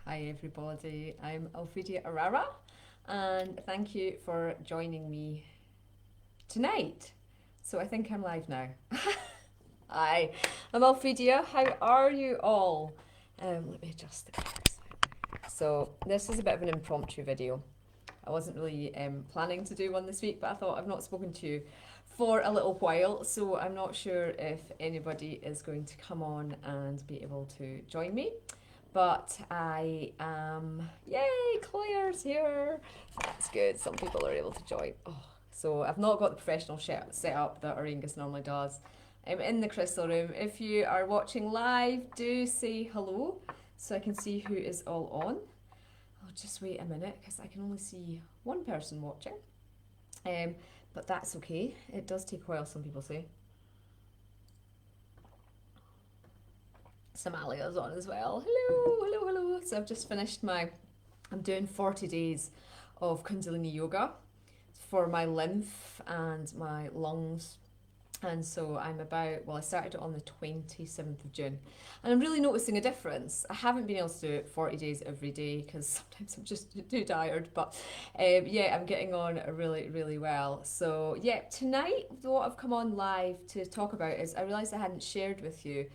Hi everybody, I'm Alphedia Arara and thank you for joining me tonight. So I think I'm live now. Hi, I'm Alphedia. How are you all? Let me adjust the camera slightly. So this is a bit of an impromptu video. I wasn't really planning to do one this week, but I thought I've not spoken to you for a little while, so I'm not sure if anybody is going to come on and be able to join me. But I am, yay, Claire's here. That's good. Some people are able to join. Oh, so I've not got the professional set up that Auraengus normally does. I'm in the crystal room. If you are watching live, do say hello so I can see who is all on. I'll just wait a minute because I can only see one person watching. But that's okay. It does take a while, some people say. Somalia's on as well. Hello, hello, hello. So I've just finished I'm doing 40 days of Kundalini yoga for my lymph and my lungs. And so I started it on the 27th of June. And I'm really noticing a difference. I haven't been able to do it 40 days every day because sometimes I'm just too tired. But yeah, I'm getting on really, really well. So yeah, tonight what I've come on live to talk about is I realised I hadn't shared with you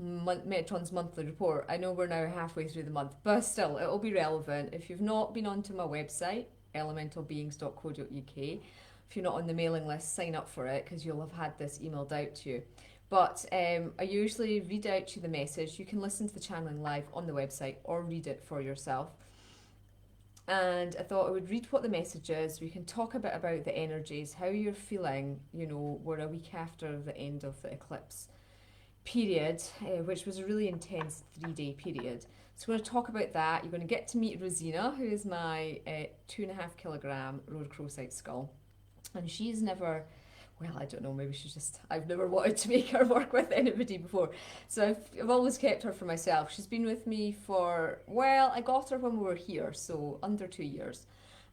Metatron's monthly report. I know we're now halfway through the month, but still, it'll be relevant. If you've not been onto my website, elementalbeings.co.uk, if you're not on the mailing list, sign up for it because you'll have had this emailed out to you. But I usually read out to you the message. You can listen to the channeling live on the website or read it for yourself. And I thought I would read what the message is. We can talk a bit about the energies, how you're feeling. You know, we're a week after the end of the eclipse period, which was a really intense 3-day period. So we're going to talk about that. You're going to get to meet Rosina, who is my 2.5 kilogram rhodochrosite skull. And she's never, well, I don't know, maybe I've never wanted to make her work with anybody before. So I've always kept her for myself. She's been with me I got her when we were here, so under 2 years.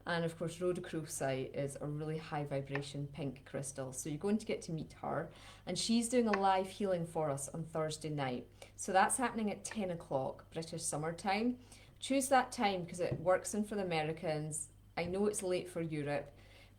And of course, rhodochrosite is a really high vibration pink crystal. So you're going to get to meet her. And she's doing a live healing for us on Thursday night. So that's happening at 10 o'clock British summer time. Choose that time because it works in for the Americans. I know it's late for Europe,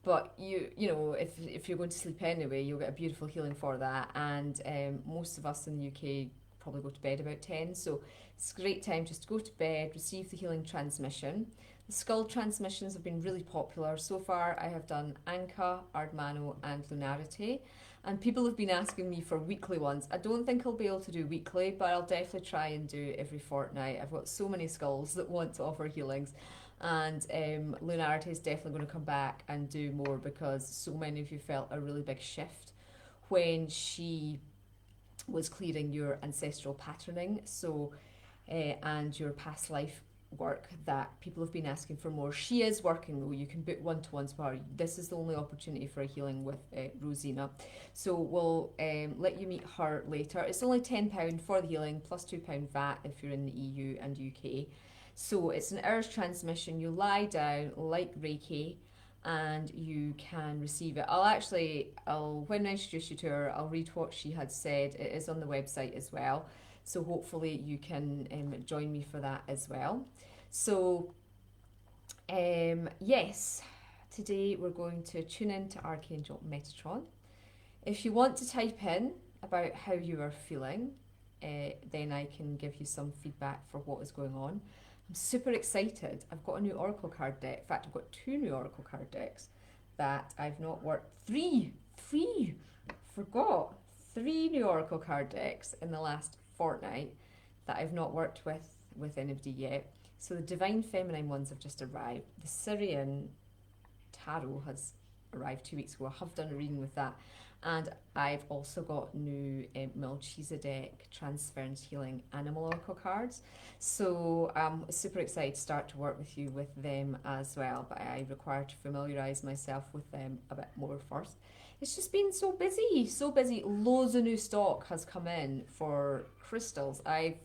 but you know, if you're going to sleep anyway, you'll get a beautiful healing for that. And most of us in the UK probably go to bed about 10. So it's a great time just to go to bed, receive the healing transmission. The skull transmissions have been really popular. So far, I have done Anka, Ardmano, and Lunarity. And people have been asking me for weekly ones. I don't think I'll be able to do weekly, but I'll definitely try and do every fortnight. I've got so many skulls that want to offer healings. And Lunarity is definitely going to come back and do more because so many of you felt a really big shift when she was clearing your ancestral patterning. So, and your past life work that people have been asking for more. She is working though. You can book one-to-ones with her. This is the only opportunity for a healing with Rosina. So we'll let you meet her later. It's only £10 for the healing plus £2 VAT if you're in the EU and UK. So it's an hour's transmission. You lie down like Reiki and you can receive it. When I introduce you to her, I'll read what she had said. It is on the website as well. So hopefully you can join me for that as well. So yes, today we're going to tune in to Archangel Metatron. If you want to type in about how you are feeling, then I can give you some feedback for what is going on. I'm super excited. I've got a new Oracle card deck. In fact, I've got 2 new Oracle card decks that I've not worked. 3 new Oracle card decks in the last fortnight that I've not worked with anybody yet. So the Divine Feminine ones have just arrived. The Syrian Tarot has arrived 2 weeks ago. I have done a reading with that. And I've also got new Melchizedek Transference Healing Animal Oracle cards. So I'm super excited to start to work with you with them as well. But I require to familiarise myself with them a bit more first. It's just been so busy. Loads of new stock has come in for crystals. I've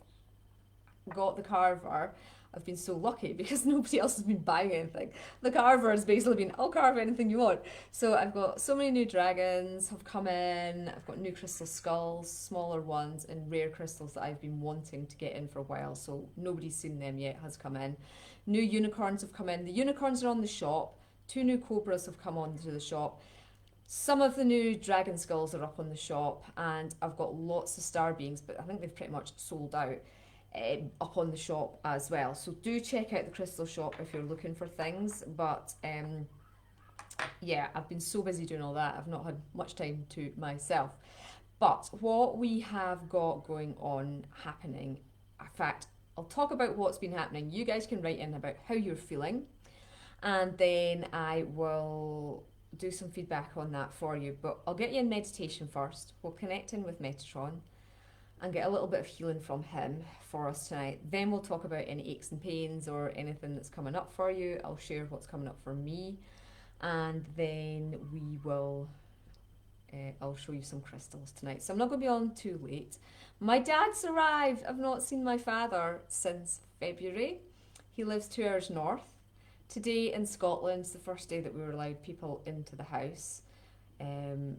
got the carver. I've been so lucky because nobody else has been buying anything. The carver has basically been, I'll carve anything you want. So I've got so many new dragons have come in. I've got new crystal skulls, smaller ones, and rare crystals that I've been wanting to get in for a while. So nobody's seen them yet has come in. New unicorns have come in. The unicorns are on the shop. 2 new cobras have come onto the shop. Some of the new dragon skulls are up on the shop, and I've got lots of star beings, but I think they've pretty much sold out. Up on the shop as well, so do check out the crystal shop if you're looking for things. But yeah, I've been so busy doing all that, I've not had much time to myself. But what we have got going on happening, in fact, I'll talk about what's been happening. You guys can write in about how you're feeling, and then I will do some feedback on that for you. But I'll get you in meditation first. We'll connect in with Metatron and get a little bit of healing from him for us tonight. Then we'll talk about any aches and pains or anything that's coming up for you. I'll share what's coming up for me, and then we will I'll show you some crystals tonight. So I'm not going to be on too late. My dad's arrived. I've not seen my father since February. He lives 2 hours north. Today in Scotland's the first day that we were allowed people into the house.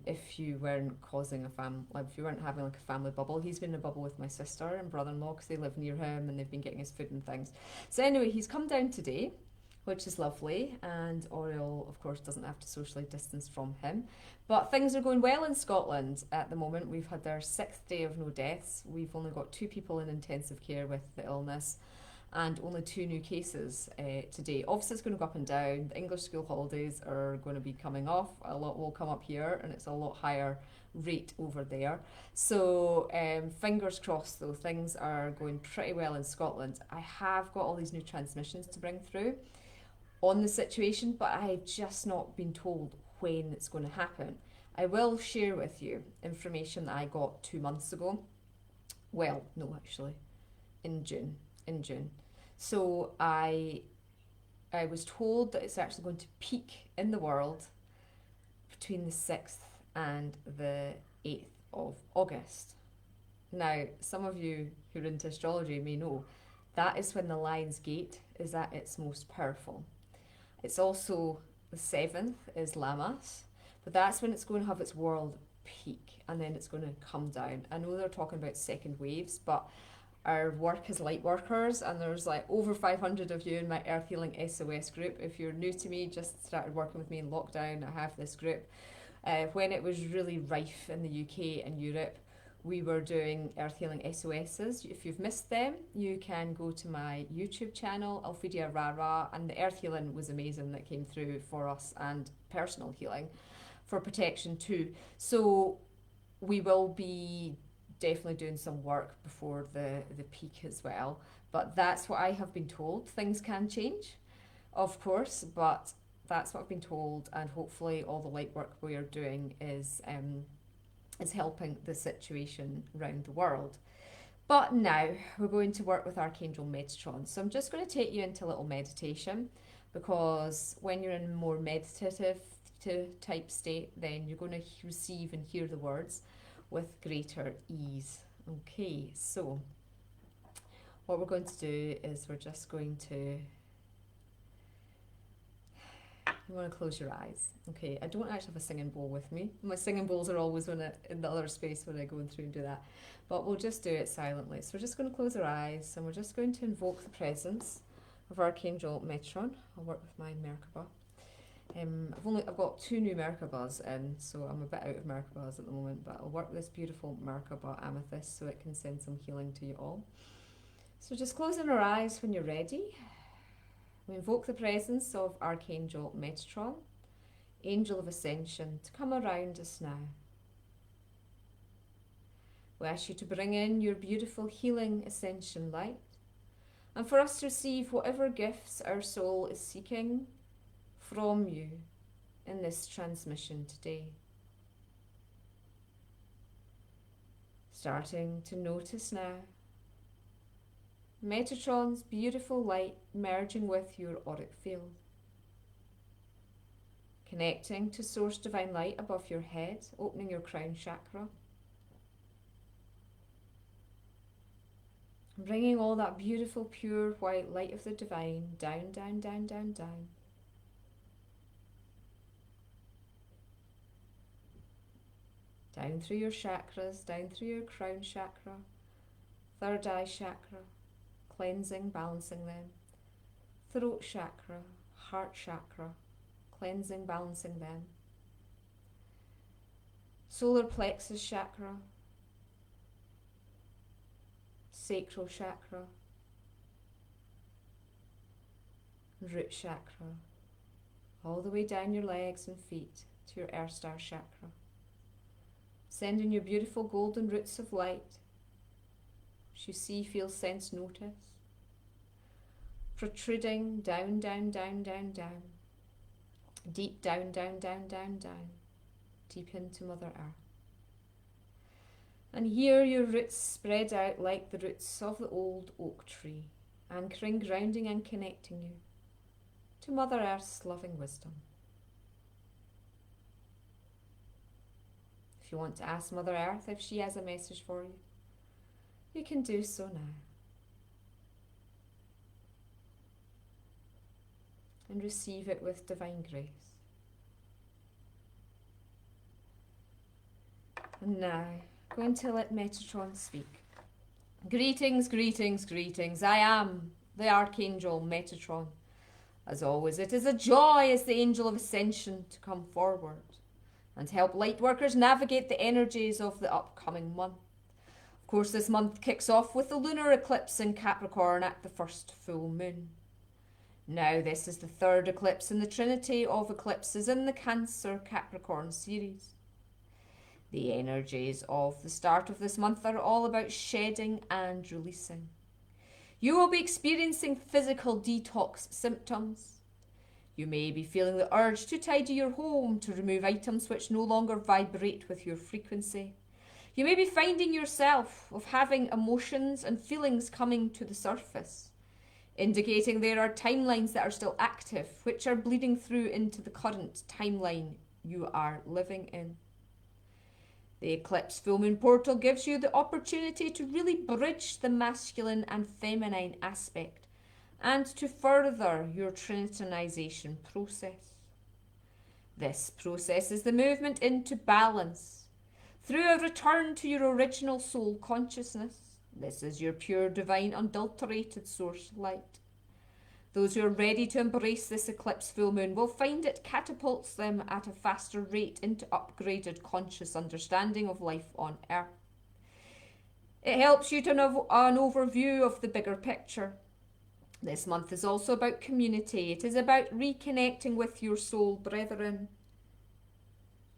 If you weren't causing if you weren't having like a family bubble. He's been in a bubble with my sister and brother-in-law because they live near him and they've been getting his food and things. So anyway, he's come down today, which is lovely, and Auriel, of course, doesn't have to socially distance from him. But things are going well in Scotland at the moment. We've had our 6th day of no deaths. We've only got 2 people in intensive care with the illness, and only 2 new cases today. Obviously, it's going to go up and down. The English school holidays are going to be coming off. A lot will come up here, and it's a lot higher rate over there. So fingers crossed, though, things are going pretty well in Scotland. I have got all these new transmissions to bring through on the situation, but I've just not been told when it's going to happen. I will share with you information that I got 2 months ago. Well, no, actually, in June. So I was told that it's actually going to peak in the world between the 6th and the 8th of August. Now, some of you who are into astrology may know that is when the Lion's Gate is at its most powerful. It's also the 7th is Lammas, but that's when it's going to have its world peak, and then it's going to come down. I know they're talking about second waves, but our work as light workers, and there's like over 500 of you in my Earth Healing SOS group. If you're new to me, just started working with me in lockdown, I have this group. When it was really rife in the UK and Europe, we were doing Earth Healing SOSs. If you've missed them, you can go to my YouTube channel, Alphedia Arara, and the Earth Healing was amazing that came through for us, and personal healing for protection too. So we will be definitely doing some work before the peak as well. But that's what I have been told. Things can change, of course, but that's what I've been told, and hopefully all the light work we are doing is helping the situation around the world. But now we're going to work with Archangel Metatron. So I'm just going to take you into a little meditation, because when you're in a more meditative type state, then you're going to receive and hear the words with greater ease. Okay, so what we're going to do is we're just going to, you want to close your eyes. Okay, I don't actually have a singing bowl with me. My singing bowls are always in the other space when I go through and do that. But we'll just do it silently. So we're just going to close our eyes, and we're just going to invoke the presence of Archangel Metatron. I'll work with my Merkaba. I've got 2 new Merkabas in, so I'm a bit out of Merkabas at the moment, but I'll work with this beautiful Merkaba amethyst so it can send some healing to you all. So just closing our eyes when you're ready. We invoke the presence of Archangel Metatron, Angel of Ascension, to come around us now. We ask you to bring in your beautiful healing ascension light, and for us to receive whatever gifts our soul is seeking from you in this transmission today. Starting to notice now Metatron's beautiful light merging with your auric field, connecting to Source Divine Light above your head, opening your crown chakra. Bringing all that beautiful, pure, white light of the divine down, down, down, down, down. Down through your chakras, down through your crown chakra, third eye chakra, cleansing, balancing them. Throat chakra, heart chakra, cleansing, balancing them. Solar plexus chakra, sacral chakra, root chakra, all the way down your legs and feet to your earth star chakra. Send in your beautiful golden roots of light, which you see, feel, sense, notice, protruding down, down, down, down, down, deep down, down, down, down, down, deep into Mother Earth. And here your roots spread out like the roots of the old oak tree, anchoring, grounding and connecting you to Mother Earth's loving wisdom. If you want to ask Mother Earth if she has a message for you, you can do so now. And receive it with divine grace. And now, going to let Metatron speak. Greetings, greetings, greetings. I am the Archangel Metatron. As always, it is a joy as the Angel of Ascension to come forward and help lightworkers navigate the energies of the upcoming month. Of course, this month kicks off with the lunar eclipse in Capricorn at the first full moon. Now, this is the third eclipse in the trinity of eclipses in the Cancer-Capricorn series. The energies of the start of this month are all about shedding and releasing. You will be experiencing physical detox symptoms. You may be feeling the urge to tidy your home, to remove items which no longer vibrate with your frequency. You may be finding yourself of having emotions and feelings coming to the surface, indicating there are timelines that are still active, which are bleeding through into the current timeline you are living in. The eclipse full moon portal gives you the opportunity to really bridge the masculine and feminine aspect and to further your trinitization process. This process is the movement into balance through a return to your original soul consciousness. This is your pure, divine, unadulterated source light. Those who are ready to embrace this eclipse full moon will find it catapults them at a faster rate into upgraded conscious understanding of life on Earth. It helps you to have an overview of the bigger picture. This month is also about community. It is about reconnecting with your soul brethren.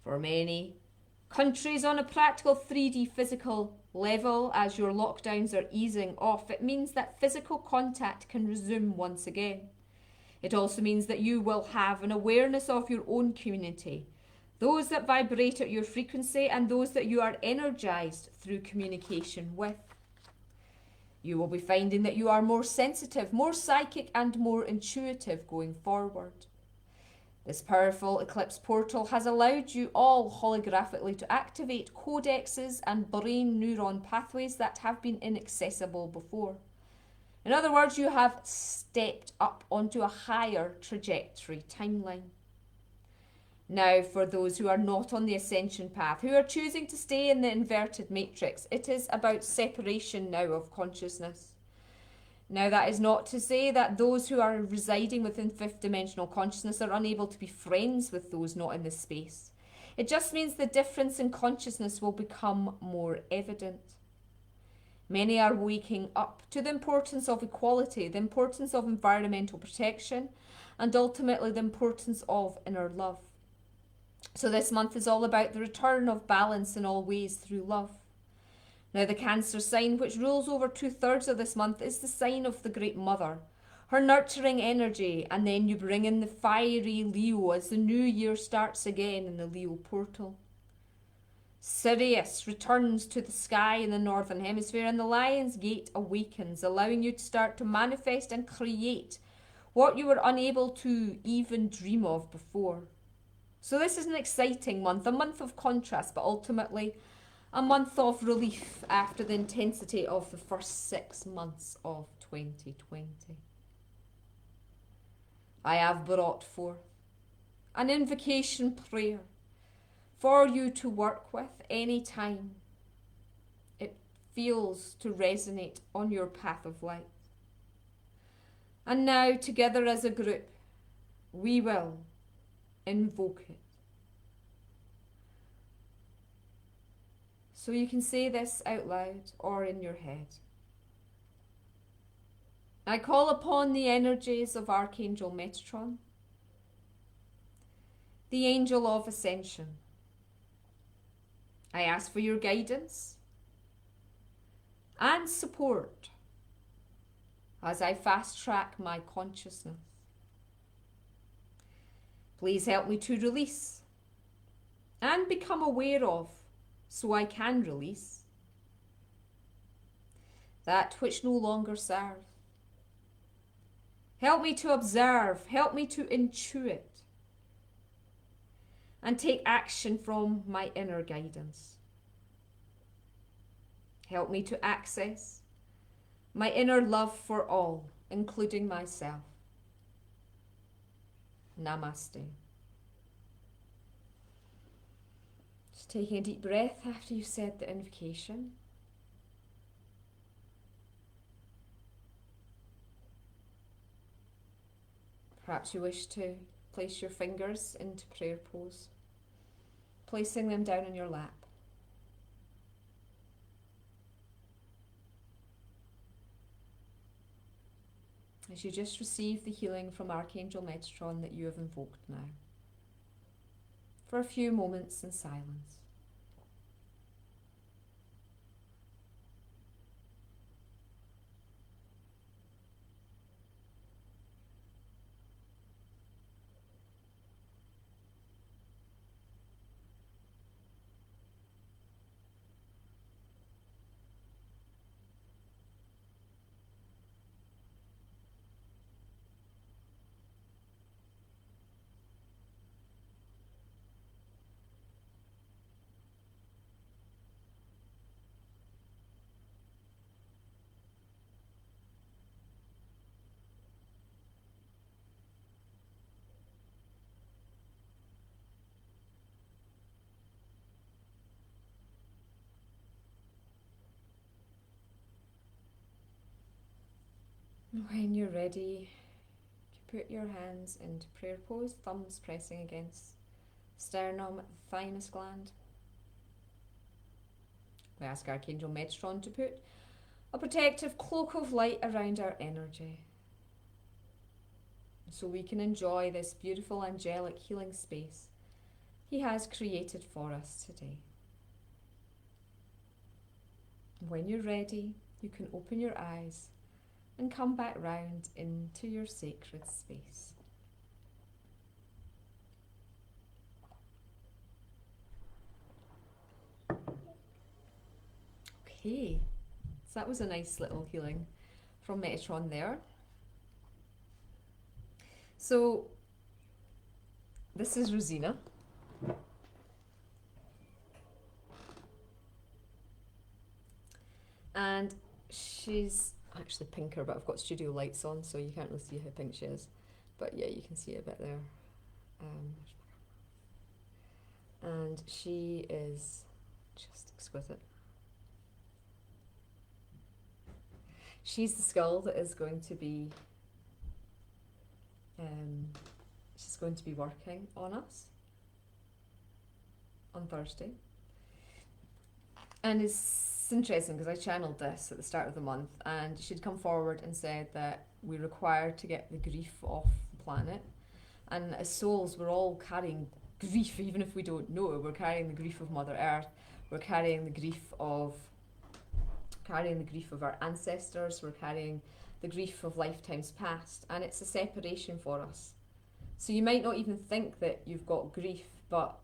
For many countries on a practical 3D physical level, as your lockdowns are easing off, it means that physical contact can resume once again. It also means that you will have an awareness of your own community, those that vibrate at your frequency and those that you are energized through communication with. You will be finding that you are more sensitive, more psychic and more intuitive going forward. This powerful eclipse portal has allowed you all holographically to activate codexes and brain neuron pathways that have been inaccessible before. In other words, you have stepped up onto a higher trajectory timeline. Now, for those who are not on the ascension path, who are choosing to stay in the inverted matrix, it is about separation now of consciousness. Now, that is not to say that those who are residing within fifth dimensional consciousness are unable to be friends with those not in this space. It just means the difference in consciousness will become more evident. Many are waking up to the importance of equality, the importance of environmental protection, and ultimately the importance of inner love. So this month is all about the return of balance in all ways through love. Now, the Cancer sign, which rules over 2/3 of this month, is the sign of the Great Mother, her nurturing energy, and then you bring in the fiery Leo as the new year starts again in the Leo portal. Sirius returns to the sky in the northern hemisphere and the Lion's Gate awakens, allowing you to start to manifest and create what you were unable to even dream of before. So this is an exciting month, a month of contrast, but ultimately a month of relief after the intensity of the first 6 months of 2020. I have brought forth an invocation prayer for you to work with any time it feels to resonate on your path of light. And now, together as a group, we will invoke it. So you can say this out loud or in your head. I call upon the energies of Archangel Metatron, the Angel of Ascension. I ask for your guidance and support as I fast track my consciousness. Please help me to release and become aware of, so I can release, that which no longer serves. Help me to observe, help me to intuit, and take action from my inner guidance. Help me to access my inner love for all, including myself. Namaste. Just taking a deep breath after you've said the invocation. Perhaps you wish to place your fingers into prayer pose, placing them down in your lap. As you just receive the healing from Archangel Metatron that you have invoked now, for a few moments in silence. When you're ready, you put your hands into prayer pose, thumbs pressing against sternum, thymus gland. We ask Archangel Metatron to put a protective cloak of light around our energy, so we can enjoy this beautiful angelic healing space he has created for us today. When you're ready, you can open your eyes and come back round into your sacred space. Okay, so that was a nice little healing from Metatron there. So this is Rosina. And she's actually pinker, but I've got studio lights on, so you can't really see how pink she is. But yeah, you can see it a bit there. And she is just exquisite. She's the skull that is going to be, she's going to be working on us on Thursday. And it's interesting because I channeled this at the start of the month, and she'd come forward and said that we require to get the grief off the planet. And as souls, we're all carrying grief, even if we don't know it. We're carrying the grief of Mother Earth. We're carrying the grief of our ancestors. We're carrying the grief of lifetimes past, and it's a separation for us. So you might not even think that you've got grief, but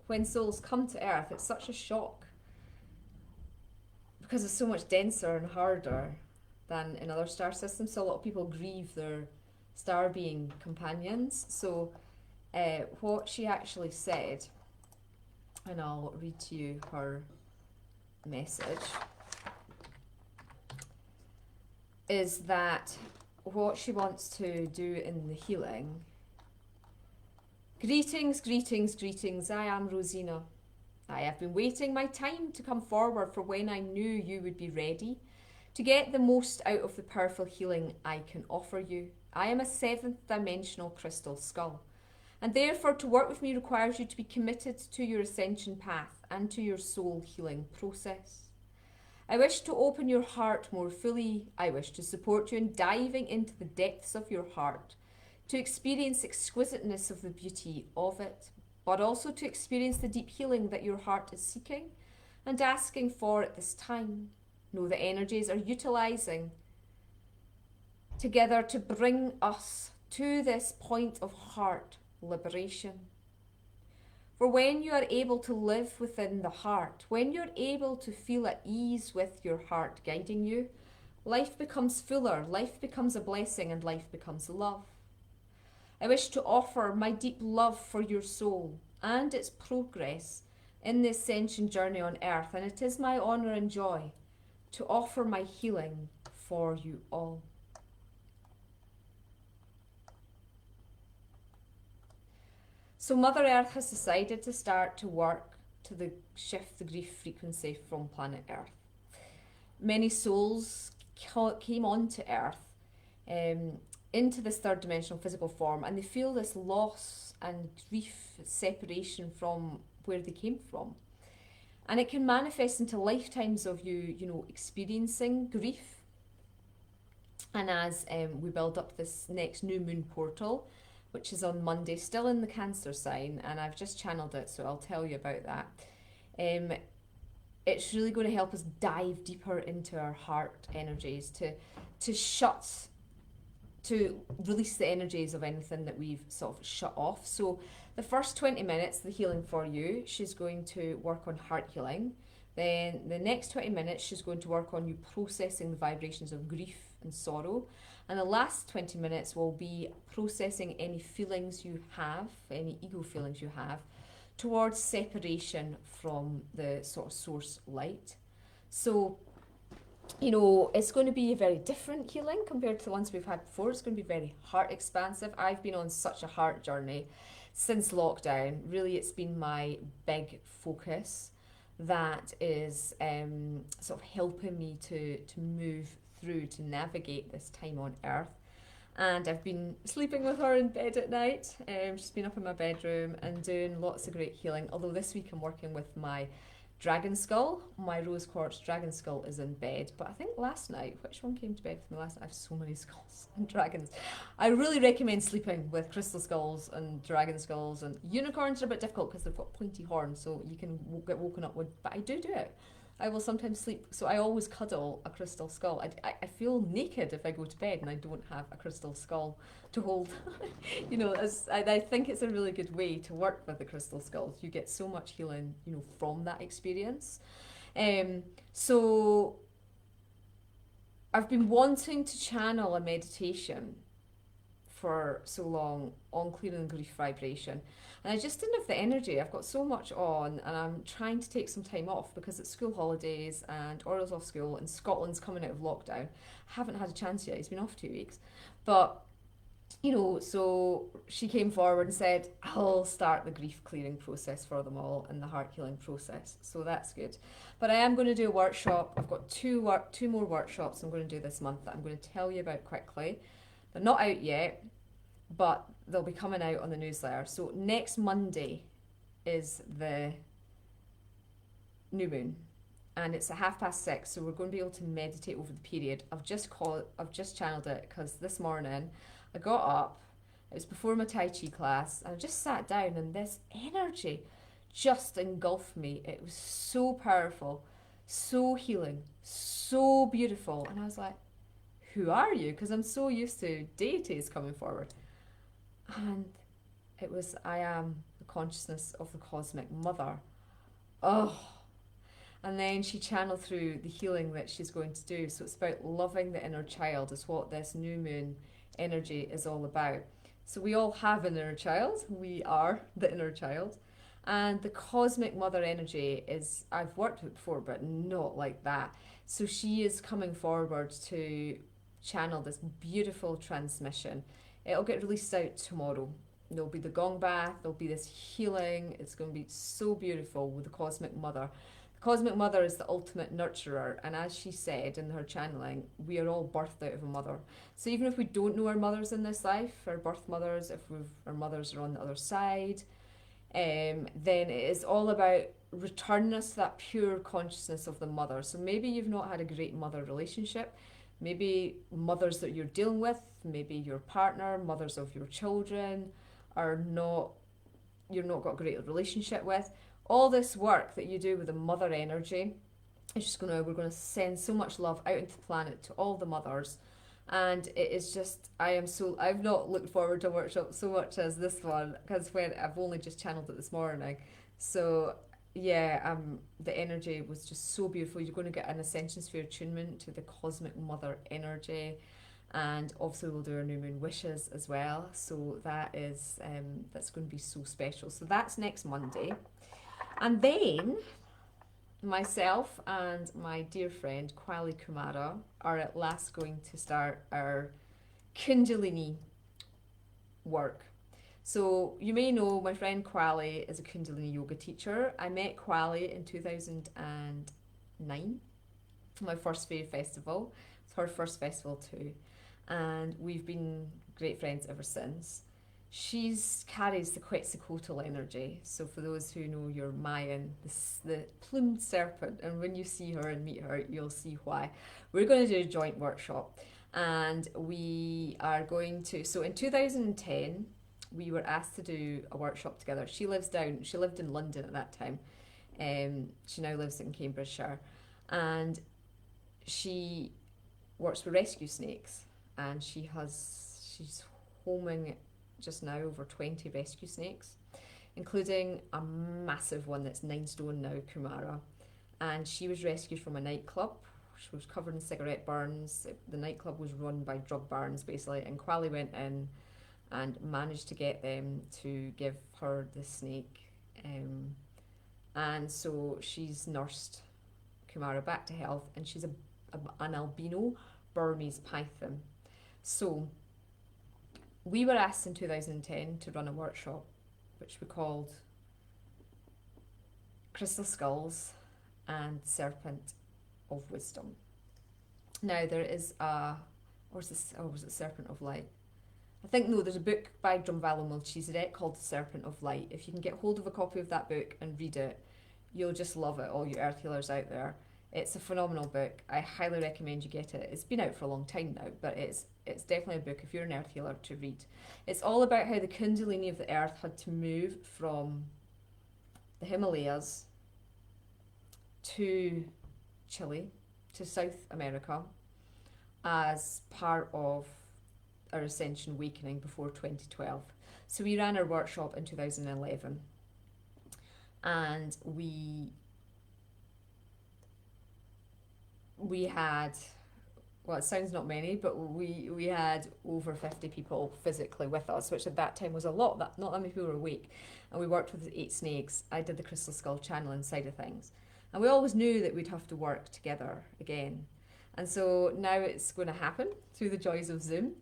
when souls come to Earth, it's such a shock because it's so much denser and harder than in other star systems. So a lot of people grieve their star being companions. So what she actually said and I'll read to you her message, is that what she wants to do in the healing. Greetings, greetings, greetings. I am Rosina. I have been waiting my time to come forward for when I knew you would be ready to get the most out of the powerful healing I can offer you. I am a 7th dimensional crystal skull, and therefore to work with me requires you to be committed to your ascension path and to your soul healing process. I wish to open your heart more fully. I wish to support you in diving into the depths of your heart, to experience exquisiteness of the beauty of it, but also to experience the deep healing that your heart is seeking and asking for at this time. Know the energies are utilizing together to bring us to this point of heart liberation. For when you are able to live within the heart, when you're able to feel at ease with your heart guiding you, life becomes fuller, life becomes a blessing, and life becomes love. I wish to offer my deep love for your soul and its progress in the ascension journey on earth, and it is my honour and joy to offer my healing for you all. So Mother Earth has decided to start to work to shift the grief frequency from planet Earth. Many souls came onto Earth into this third dimensional physical form, and they feel this loss and grief, separation from where they came from. And it can manifest into lifetimes of you experiencing grief. And as we build up this next new moon portal, which is on Monday, still in the Cancer sign, and I've just channeled it, so I'll tell you about that. It's really going to help us dive deeper into our heart energies, to release the energies of anything that we've sort of shut off. So the first 20 minutes, the healing for you, she's going to work on heart healing. Then the next 20 minutes, she's going to work on you processing the vibrations of grief and sorrow. And the last 20 minutes will be processing any feelings you have, any ego feelings you have, towards separation from the sort of source light. So, it's going to be a very different healing compared to the ones we've had before. It's going to be very heart expansive. I've been on such a heart journey since lockdown. Really, it's been my big focus that is sort of helping me to move through, to navigate this time on Earth. And I've been sleeping with her in bed at night. She's been up in my bedroom and doing lots of great healing. Although this week I'm working with my dragon skull. My rose quartz dragon skull is in bed. But I think last night, which one came to bed with me last night? I have so many skulls and dragons. I really recommend sleeping with crystal skulls and dragon skulls. And unicorns are a bit difficult because they've got pointy horns, so you can get woken up with. But I do it. I will sometimes sleep, so I always cuddle a crystal skull. I feel naked if I go to bed and I don't have a crystal skull to hold. I think it's a really good way to work with the crystal skulls. You get so much healing, from that experience. So I've been wanting to channel a meditation for so long on clearing grief vibration, and I just didn't have the energy. I've got so much on, and I'm trying to take some time off because it's school holidays and Auriel's off school and Scotland's coming out of lockdown. I haven't had a chance yet. He's been off 2 weeks, but so she came forward and said, I'll start the grief clearing process for them all and the heart healing process. So that's good. But I am going to do a workshop. I've got two more workshops I'm going to do this month that I'm going to tell you about quickly. They're not out yet, but they'll be coming out on the newsletter. So next Monday is the new moon, and it's at 6:30. So we're going to be able to meditate over the period. I've just channeled it because this morning I got up. It was before my Tai Chi class, and I just sat down, and this energy just engulfed me. It was so powerful, so healing, so beautiful, and I was like, who are you? Because I'm so used to deities coming forward. And it was, I am the consciousness of the cosmic mother. Oh. And then she channeled through the healing that she's going to do. So it's about loving the inner child, is what this new moon energy is all about. So we all have an inner child. We are the inner child. And the cosmic mother energy is, I've worked with it before, but not like that. So she is coming forward to channel this beautiful transmission. It'll get released out tomorrow. There'll be the gong bath, there'll be this healing. It's going to be so beautiful with the cosmic mother. The cosmic mother is the ultimate nurturer, and as she said in her channeling, we are all birthed out of a mother. So even if we don't know our mothers in this life, our birth mothers, if our mothers are on the other side, then it is all about returning us to that pure consciousness of the mother. So maybe you've not had a great mother relationship, maybe mothers that you're dealing with, maybe your partner, mothers of your children are not, you're not got a great relationship with. All this work that you do with the mother energy is just we're going to send so much love out into the planet to all the mothers. And it is just, I've not looked forward to a workshop so much as this one, because when I've only just channeled it this morning. So yeah, the energy was just so beautiful. You're going to get an ascension sphere attunement to the cosmic mother energy. And obviously we'll do our new moon wishes as well. So that is, that's going to be so special. So that's next Monday. And then myself and my dear friend Kwali Kumara are at last going to start our Kundalini work. So you may know my friend Kwali is a Kundalini yoga teacher. I met Kwali in 2009, my first Fair Festival. It's her first festival too. And we've been great friends ever since. She carries the Quetzalcoatl energy. So for those who know your Mayan, the plumed serpent, and when you see her and meet her, you'll see why. We're going to do a joint workshop, and we are going to, so in 2010, we were asked to do a workshop together. She lived in London at that time. She now lives in Cambridgeshire, and she works with rescue snakes, and she's homing just now over 20 rescue snakes, including a massive one that's 9 stone now, Kumara. And she was rescued from a nightclub. She was covered in cigarette burns. The nightclub was run by drug barons, basically, and Kwali went in and managed to get them to give her the snake. And so she's nursed Kumara back to health, and she's an albino Burmese python. So we were asked in 2010 to run a workshop which we called Crystal Skulls and Serpent of Wisdom. Now there is was it Serpent of Light? I think, no, there's a book by Drumvalo Melchizedek called The Serpent of Light. If you can get hold of a copy of that book and read it, you'll just love it, all you earth healers out there. It's a phenomenal book. I highly recommend you get it. It's been out for a long time now, but it's definitely a book if you're an earth healer to read. It's all about how the Kundalini of the earth had to move from the Himalayas to Chile, to South America, as part of our Ascension Awakening before 2012. So we ran our workshop in 2011, and we had, well, it sounds not many, but we had over 50 people physically with us, which at that time was a lot. Not that many people were awake. And we worked with the 8 snakes. I did the crystal skull channeling side of things. And we always knew that we'd have to work together again. And so now it's going to happen through the joys of Zoom.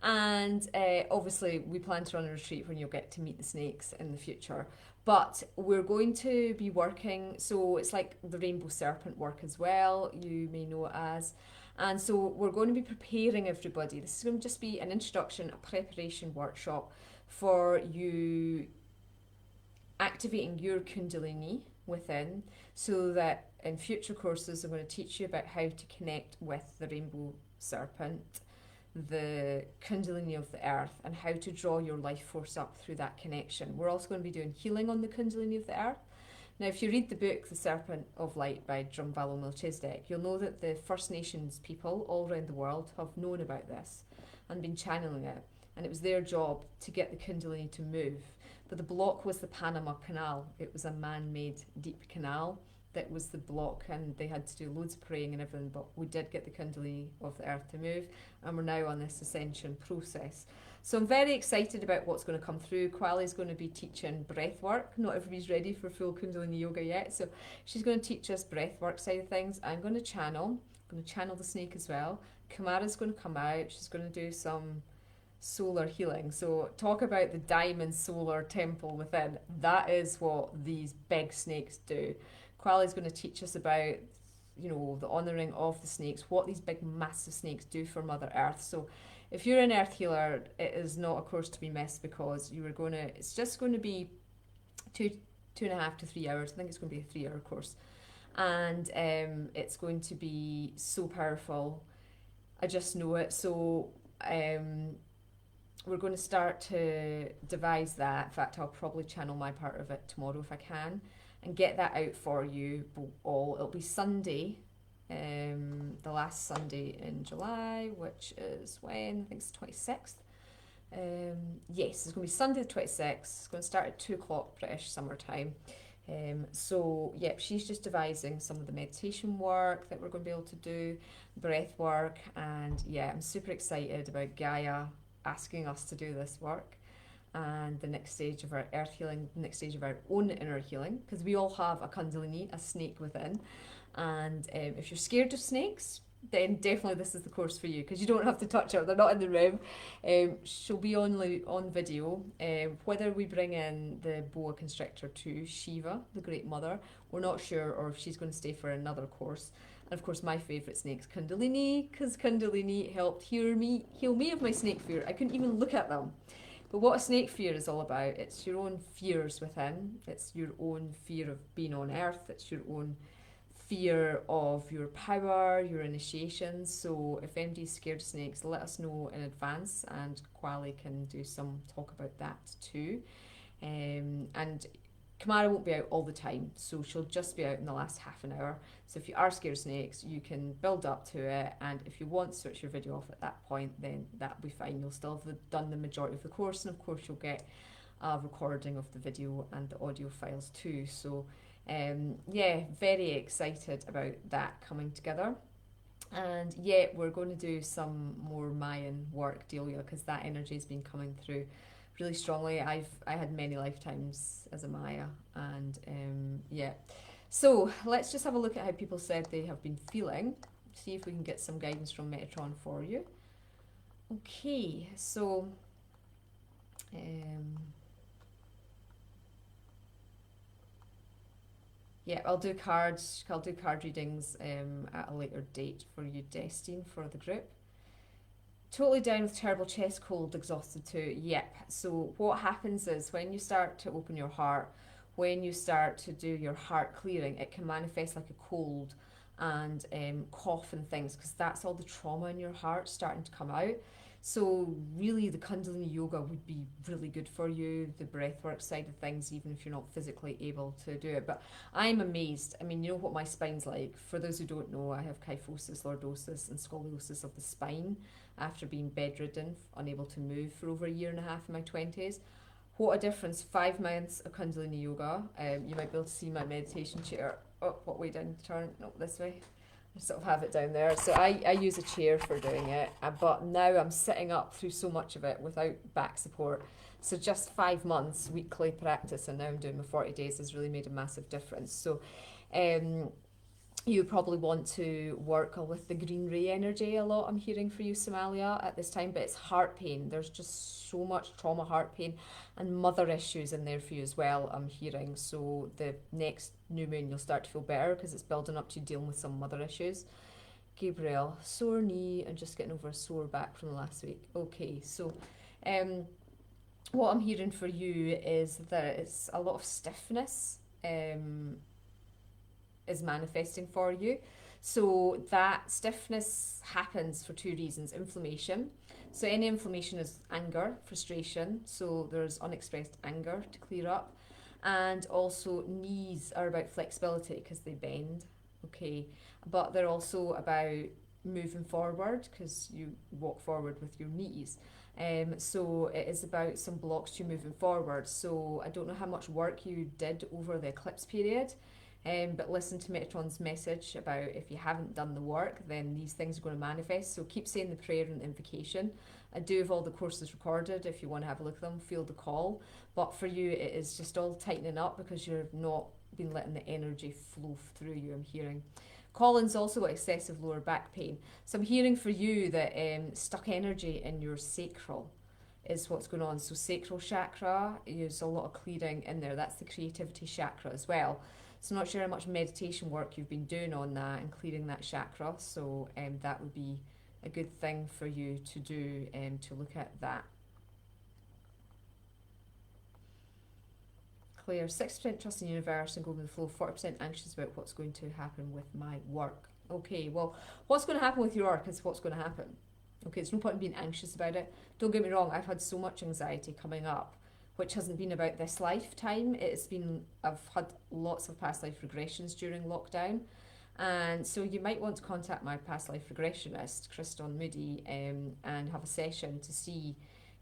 And obviously we plan to run a retreat when you'll get to meet the snakes in the future. But we're going to be working, so it's like the rainbow serpent work as well, you may know it as. And so we're going to be preparing everybody. This is going to just be an introduction, a preparation workshop for you activating your Kundalini within, so that in future courses I'm going to teach you about how to connect with the rainbow serpent, the Kundalini of the earth, and how to draw your life force up through that connection. We're also going to be doing healing on the Kundalini of the earth. Now, if you read the book The Serpent of Light by Drumvalo Melchizedek, you'll know that the First Nations people all around the world have known about this and been channeling it, and it was their job to get the Kundalini to move. But the block was the Panama Canal. It was a man-made deep canal that was the block, and they had to do loads of praying and everything, but we did get the Kundalini of the earth to move, and we're now on this ascension process. So I'm very excited about what's going to come through. Kwali's going to be teaching breath work. Not everybody's ready for full Kundalini yoga yet, so she's going to teach us breath work side of things. I'm going to channel the snake as well. Kamara's going to come out. She's going to do some solar healing. So talk about the diamond solar temple within. That is what these big snakes do. Kwali's going to teach us about, you know, the honouring of the snakes, what these big massive snakes do for Mother Earth. So if you're an earth healer, it is not a course to be missed, because it's just going to be 2.5 to 3 hours. I think it's going to be a 3-hour course. And it's going to be so powerful. I just know it. So we're going to start to devise that. In fact, I'll probably channel my part of it tomorrow if I can, and get that out for you all. It'll be Sunday, the last Sunday in July, which is when? I think it's the 26th. Yes, it's going to be Sunday the 26th. It's going to start at 2 o'clock British summer time. So, yeah, she's just devising some of the meditation work that we're going to be able to do, breath work, and yeah, I'm super excited about Gaia asking us to do this work, and the next stage of our earth healing, the next stage of our own inner healing, because we all have a Kundalini, a snake within. And if you're scared of snakes, then definitely this is the course for you, because you don't have to touch her, they're not in the room. She'll be on video. Whether we bring in the boa constrictor to Shiva, the Great Mother, we're not sure, or if she's going to stay for another course. And of course, my favourite snake's Kundalini, because Kundalini helped heal me of my snake fear. I couldn't even look at them. But what a snake fear is all about, it's your own fears within. It's your own fear of being on earth. It's your own fear of your power, your initiations. So if anybody's scared of snakes, let us know in advance, and Kwali can do some talk about that too. And Kamara won't be out all the time, so she'll just be out in the last half an hour. So if you are scared of snakes, you can build up to it, and if you want to switch your video off at that point, then that'll be fine. You'll still have done the majority of the course, and of course you'll get a recording of the video and the audio files too. So yeah, very excited about that coming together. And yeah, we're going to do some more Mayan work, Delia, because that energy has been coming through really strongly. I had many lifetimes as a Maya, and yeah. So let's just have a look at how people said they have been feeling. See if we can get some guidance from Metatron for you. Okay, so yeah, I'll do card readings at a later date for you, Destine, for the group. Totally down with terrible chest cold, exhausted too. Yep. So what happens is when you start to open your heart, when you start to do your heart clearing, it can manifest like a cold and cough and things, because that's all the trauma in your heart starting to come out. So really the Kundalini yoga would be really good for you, the breathwork side of things, even if you're not physically able to do it. But I'm amazed. I mean, you know what my spine's like. For those who don't know, I have kyphosis, lordosis and scoliosis of the spine after being bedridden, unable to move for over 1.5 years in my 20s. What a difference. 5 months of Kundalini yoga. You might be able to see my meditation chair. Oh, what way down? Turn? No, this way. I sort of have it down there. So I use a chair for doing it, but now I'm sitting up through so much of it without back support. So just 5 months weekly practice, and now I'm doing my 40 days, has really made a massive difference. So you probably want to work with the green ray energy a lot, I'm hearing, for you, Somalia, at this time. But it's heart pain. There's just so much trauma, heart pain, and mother issues in there for you as well, I'm hearing. So the next new moon, you'll start to feel better, because it's building up to you dealing with some mother issues. Gabriel, sore knee and just getting over a sore back from last week. Okay, so what I'm hearing for you is that it's a lot of stiffness is manifesting for you. So that stiffness happens for 2 reasons. Inflammation. So any inflammation is anger, frustration. So there's unexpressed anger to clear up. And also knees are about flexibility because they bend. Okay. But they're also about moving forward, because you walk forward with your knees. So it is about some blocks to moving forward. So I don't know how much work you did over the eclipse period. But listen to Metatron's message about if you haven't done the work, then these things are going to manifest. So keep saying the prayer and invocation. I do have all the courses recorded. If you want to have a look at them, feel the call. But for you, it is just all tightening up because you're not been letting the energy flow through you, I'm hearing. Colin's also got excessive lower back pain. So I'm hearing for you that stuck energy in your sacral is what's going on. So sacral chakra, there's a lot of clearing in there. That's the creativity chakra as well. So not sure how much meditation work you've been doing on that and clearing that chakra. So that would be a good thing for you to do, to look at that. Claire, 6% trust in the universe and go with the flow, 40% anxious about what's going to happen with my work. Okay, well, what's going to happen with your work is what's going to happen. Okay, there's no point in being anxious about it. Don't get me wrong, I've had so much anxiety coming up, which hasn't been about this lifetime. It's been, I've had lots of past life regressions during lockdown. And so you might want to contact my past life regressionist, Kriston Moody, and have a session to see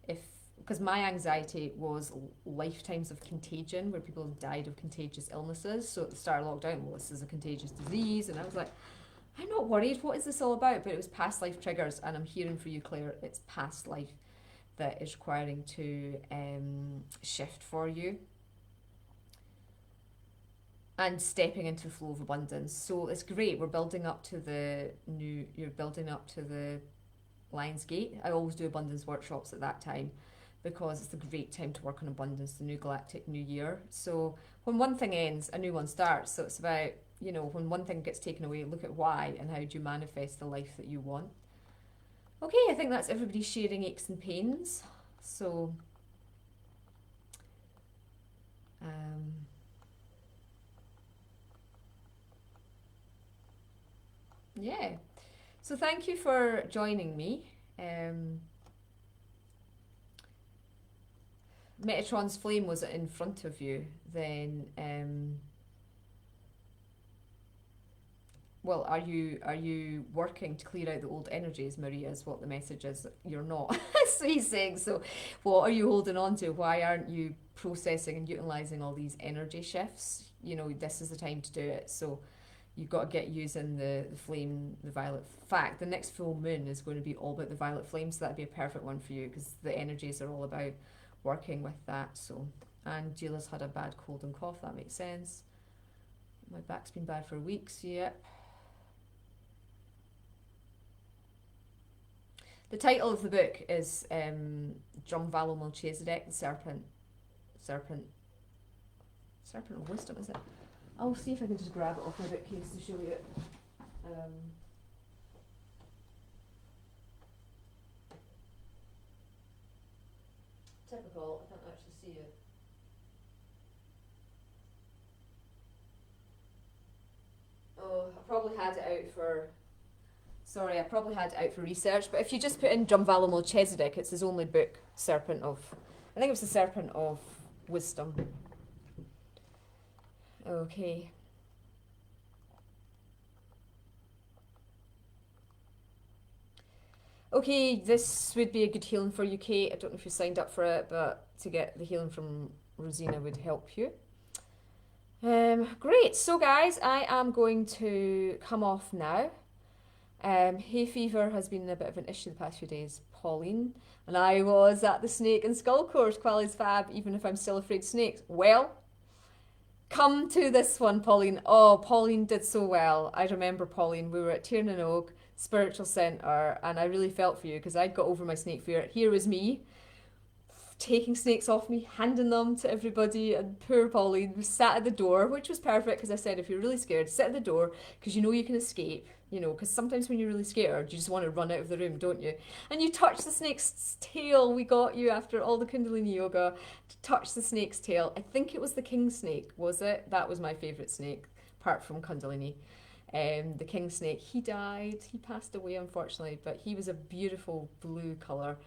if, because my anxiety was lifetimes of contagion, where people have died of contagious illnesses. So at the start of lockdown, well, this is a contagious disease. And I was like, I'm not worried. What is this all about? But it was past life triggers. And I'm hearing for you, Claire, it's past life that is requiring to shift for you. And stepping into the flow of abundance. So it's great. We're building up to the new, you're building up to the Lion's Gate. I always do abundance workshops at that time because it's a great time to work on abundance, the new galactic new year. So when one thing ends, a new one starts. So it's about, you know, when one thing gets taken away, look at why and how do you manifest the life that you want. Okay, I think that's everybody sharing aches and pains. So, yeah. So thank you for joining me. Metatron's flame was in front of you, then well, are you working to clear out the old energies, Maria, is what the message is. You're not. So he's saying, so what are you holding on to? Why aren't you processing and utilising all these energy shifts? You know, this is the time to do it. So you've got to get using the flame, the violet. In fact, the next full moon is going to be all about the violet flame, so that'd be a perfect one for you because the energies are all about working with that. So, and Gilles had a bad cold and cough, that makes sense. My back's been bad for weeks, yep. The title of the book is Drumvalo Melchizedek, the Serpent of Wisdom, is it? I'll see if I can just grab it off my bookcase to show you it. Typical, I can't actually see it. Oh, I probably had it out for... Sorry, I probably had it out for research, but if you just put in Drumvalo Melchizedek, it's his only book, Serpent of... I think it was the Serpent of Wisdom. Okay. Okay, this would be a good healing for you, Kate. I don't know if you signed up for it, but to get the healing from Rosina would help you. Great. So, guys, I am going to come off now. Hay fever has been a bit of an issue the past few days, Pauline. And I was at the Snake and Skull course, Quali's Fab, even if I'm still afraid of snakes. Well, come to this one, Pauline. Oh, Pauline did so well. I remember, Pauline, we were at Tiernan Oak Spiritual Centre, and I really felt for you because I'd got over my snake fear. Here was me, taking snakes off me, handing them to everybody, and poor Pauline was sat at the door, which was perfect because I said, if you're really scared, sit at the door because you know you can escape. You know, because sometimes when you're really scared, you just want to run out of the room, don't you? And you touch the snake's tail. We got you after all the Kundalini yoga to touch the snake's tail. I think it was the king snake, was it? That was my favourite snake, apart from Kundalini. The king snake, he died. He passed away, unfortunately, but he was a beautiful blue colour.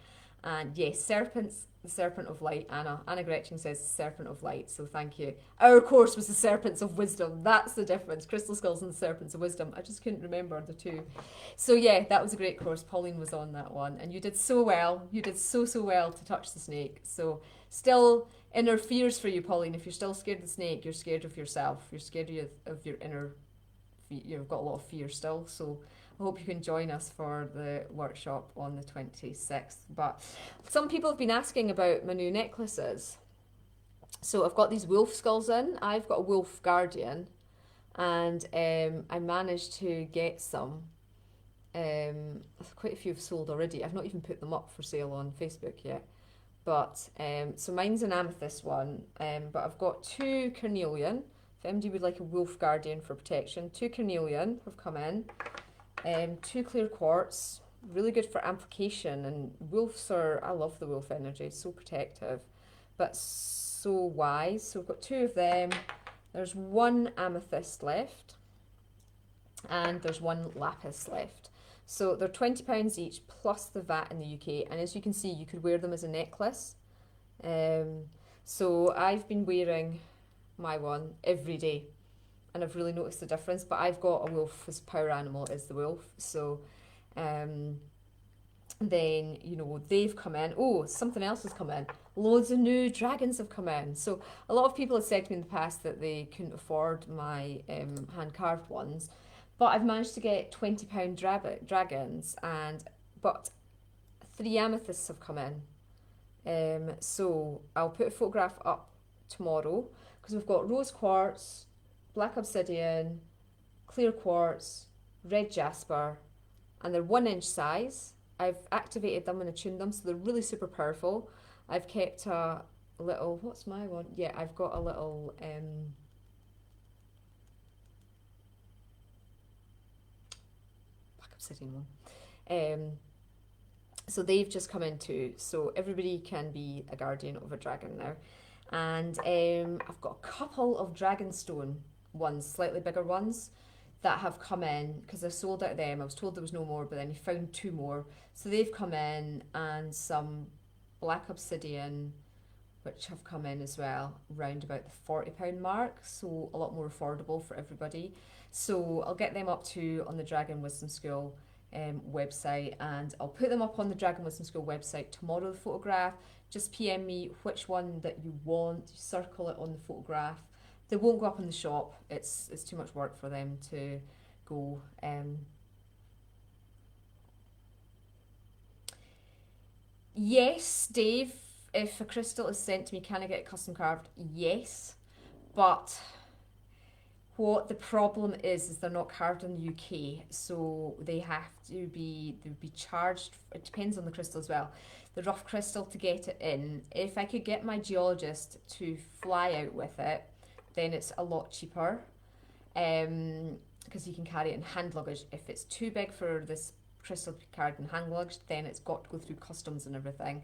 And yes, serpents, the Serpent of Light. Anna Gretchen says Serpent of Light, so thank you. Our course was the Serpents of Wisdom. That's the difference. Crystal Skulls and the Serpents of Wisdom. I just couldn't remember the two. So yeah, that was a great course. Pauline was on that one. And you did so well. You did so well to touch the snake. So still inner fears for you, Pauline. If you're still scared of the snake, you're scared of yourself. You're scared of your inner, you've got a lot of fear still. So I hope you can join us for the workshop on the 26th. But some people have been asking about my new necklaces. So I've got these wolf skulls in. I've got a wolf guardian, and I managed to get some. Quite a few have sold already. I've not even put them up for sale on Facebook yet. But so mine's an amethyst one, but I've got 2 carnelian. If MD would like a wolf guardian for protection, 2 carnelian have come in, 2 clear quartz, really good for amplification. And wolves are, I love the wolf energy, it's so protective, but so wise. So we've got 2 of them. There's 1 amethyst left, and there's 1 lapis left. So they're £20 each plus the VAT in the UK, and as you can see, you could wear them as a necklace. So I've been wearing my one every day, and I've really noticed the difference. But I've got a wolf, his power animal is the wolf. So then, you know, they've come in. Oh, something else has come in. Loads of new dragons have come in. So a lot of people have said to me in the past that they couldn't afford my hand carved ones. But I've managed to get £20 dragons, but 3 amethysts have come in. So I'll put a photograph up tomorrow, because we've got rose quartz, black obsidian, clear quartz, red jasper, and they're 1-inch size. I've activated them and attuned them, so they're really super powerful. I've kept a little, what's my one? Yeah, I've got a little obsidian one. So they've just come in too. So everybody can be a guardian of a dragon now. And I've got a couple of dragonstone ones, slightly bigger ones, that have come in, because I sold out of them. I was told there was no more, but then I found 2 more. So they've come in, and some black obsidian, which have come in as well, round about the £40 mark. So a lot more affordable for everybody. So I'll get them up too on the Dragon Wisdom School website, and I'll put them up on the Dragon Wisdom School website tomorrow, the photograph. Just PM me which one that you want, circle it on the photograph. They won't go up in the shop, it's too much work for them to go. Yes, Dave, if a crystal is sent to me, can I get it custom carved? Yes, but what the problem is they're not carved in the UK, so they have to be, they'll be charged, it depends on the crystal as well, the rough crystal to get it in. If I could get my geologist to fly out with it, then it's a lot cheaper, because you can carry it in hand luggage. If it's too big for this crystal to be carried in hand luggage, then it's got to go through customs and everything.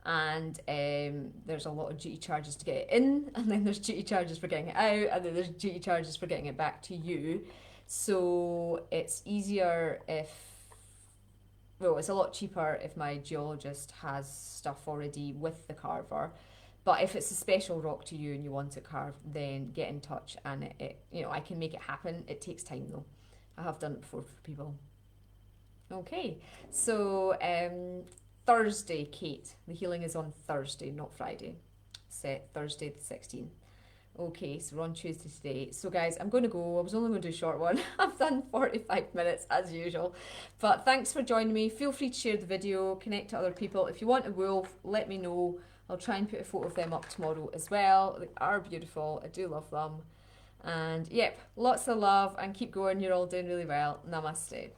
And there's a lot of duty charges to get it in, and then there's duty charges for getting it out, and then there's duty charges for getting it back to you. So it's easier if, well, it's a lot cheaper if my geologist has stuff already with the carver. But if it's a special rock to you and you want it carved, then get in touch, and it you know, I can make it happen. It takes time though. I have done it before for people. Okay, so Thursday, Kate. The healing is on Thursday, not Friday. Set Thursday the 16th. Okay, so we're on Tuesday today. So guys, I'm going to go. I was only going to do a short one. I've done 45 minutes as usual. But thanks for joining me. Feel free to share the video, connect to other people. If you want a wolf, let me know. I'll try and put a photo of them up tomorrow as well. They are beautiful. I do love them. And yep, lots of love, and keep going. You're all doing really well. Namaste.